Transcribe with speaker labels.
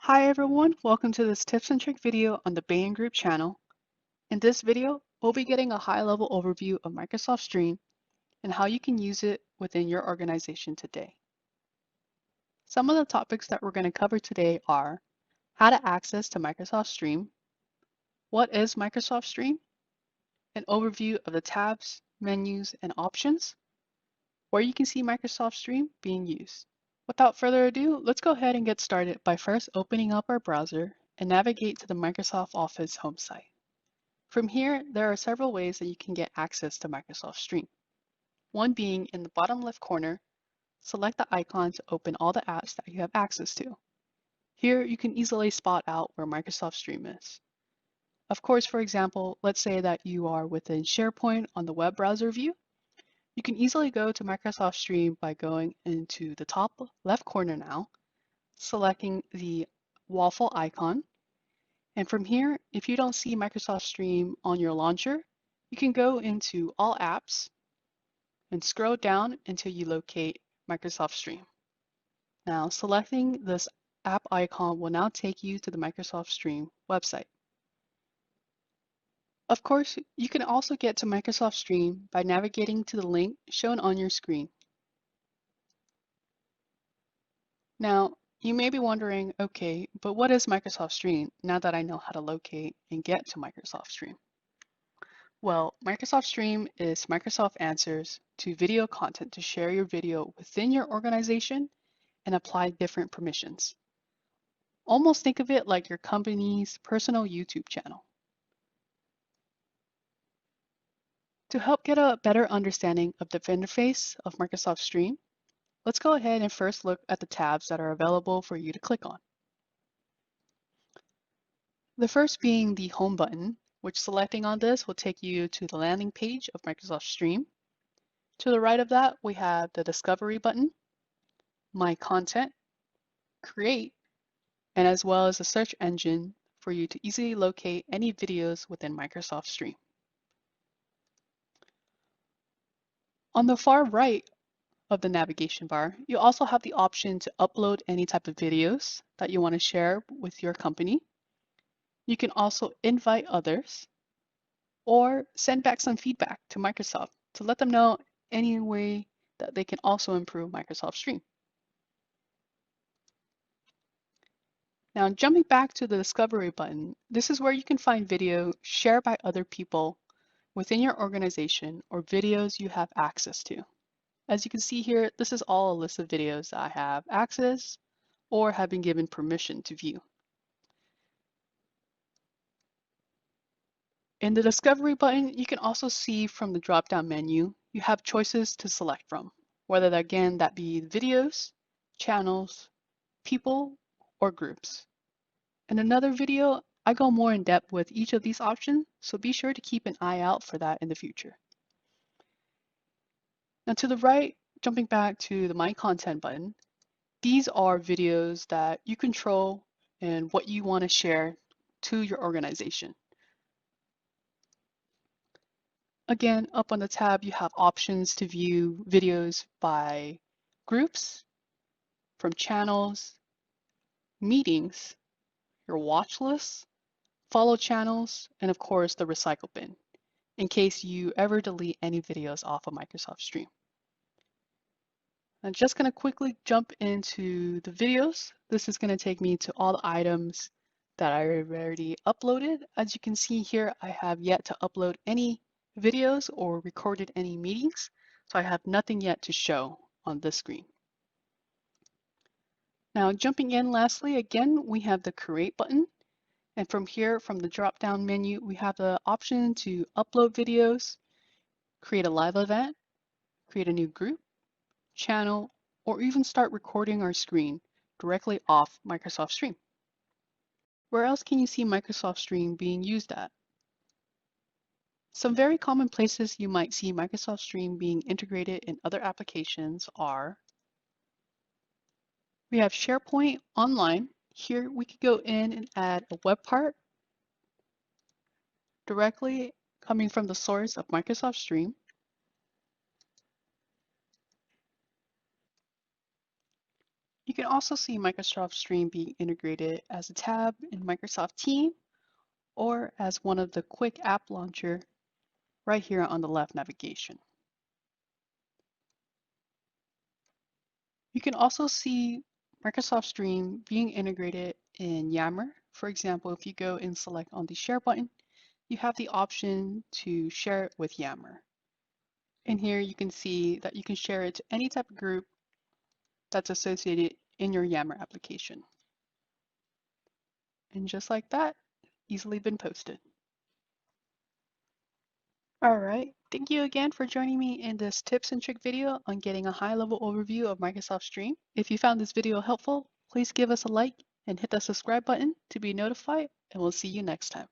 Speaker 1: Hi everyone, welcome to this tips and trick video on the Bain Group channel. In this video, we'll be getting a high-level overview of Microsoft Stream and how you can use it within your organization today. Some of the topics that we're going to cover today are how to access to Microsoft Stream, what is Microsoft Stream, an overview of the tabs, menus, and options, where you can see Microsoft Stream being used. Without further ado, let's go ahead and get started by first opening up our browser and navigate to the Microsoft Office home site. From here, there are several ways that you can get access to Microsoft Stream. One being in the bottom left corner, select the icon to open all the apps that you have access to. Here, you can easily spot out where Microsoft Stream is. Of course, for example, let's say that you are within SharePoint on the web browser view. You can easily go to Microsoft Stream by going into the top left corner now, selecting the waffle icon. And from here, if you don't see Microsoft Stream on your launcher, you can go into All Apps and scroll down until you locate Microsoft Stream. Now, selecting this app icon will now take you to the Microsoft Stream website. Of course, you can also get to Microsoft Stream by navigating to the link shown on your screen. Now, you may be wondering, okay, but what is Microsoft Stream now that I know how to locate and get to Microsoft Stream? Well, Microsoft Stream is Microsoft answers to video content to share your video within your organization and apply different permissions. Almost think of it like your company's personal YouTube channel. To help get a better understanding of the interface of Microsoft Stream, let's go ahead and first look at the tabs that are available for you to click on. The first being the Home button, which selecting on this will take you to the landing page of Microsoft Stream. To the right of that, we have the Discovery button, My Content, Create, and as well as a search engine for you to easily locate any videos within Microsoft Stream. On the far right of the navigation bar, you also have the option to upload any type of videos that you want to share with your company. You can also invite others or send back some feedback to Microsoft to let them know any way that they can also improve Microsoft Stream. Now, jumping back to the Discovery button, this is where you can find video shared by other people within your organization or videos you have access to. As you can see here, this is all a list of videos that I have access or have been given permission to view. In the Discovery button, you can also see from the drop-down menu, you have choices to select from, whether that be videos, channels, people, or groups. In another video, I go more in depth with each of these options, so be sure to keep an eye out for that in the future. Now to the right, jumping back to the My Content button, these are videos that you control and what you want to share to your organization. Again, up on the tab, you have options to view videos by groups, from channels, meetings, your watch lists, follow channels, and of course the recycle bin, in case you ever delete any videos off of Microsoft Stream. I'm just going to quickly jump into the videos. This is going to take me to all the items that I already uploaded. As you can see here, I have yet to upload any videos or recorded any meetings, so I have nothing yet to show on this screen. Now jumping in lastly, again, we have the Create button. And from here, from the drop-down menu, we have the option to upload videos, create a live event, create a new group, channel, or even start recording our screen directly off Microsoft Stream. Where else can you see Microsoft Stream being used at? Some very common places you might see Microsoft Stream being integrated in other applications are, we have SharePoint Online. Here we could go in and add a Webpart directly coming from the source of Microsoft Stream. You You can also see Microsoft Stream being integrated as a tab in Microsoft Teams or as one of the quick app launcher right here on the left navigation. You can also see Microsoft Stream being integrated in Yammer. For example, if you go and select on the share button, you have the option to share it with Yammer. And here you can see that you can share it to any type of group that's associated in your Yammer application. And just like that, easily been posted. All right, thank you again for joining me in this tips and trick video on getting a high-level overview of Microsoft Stream. If you found this video helpful, please give us a like and hit the subscribe button to be notified, and we'll see you next time.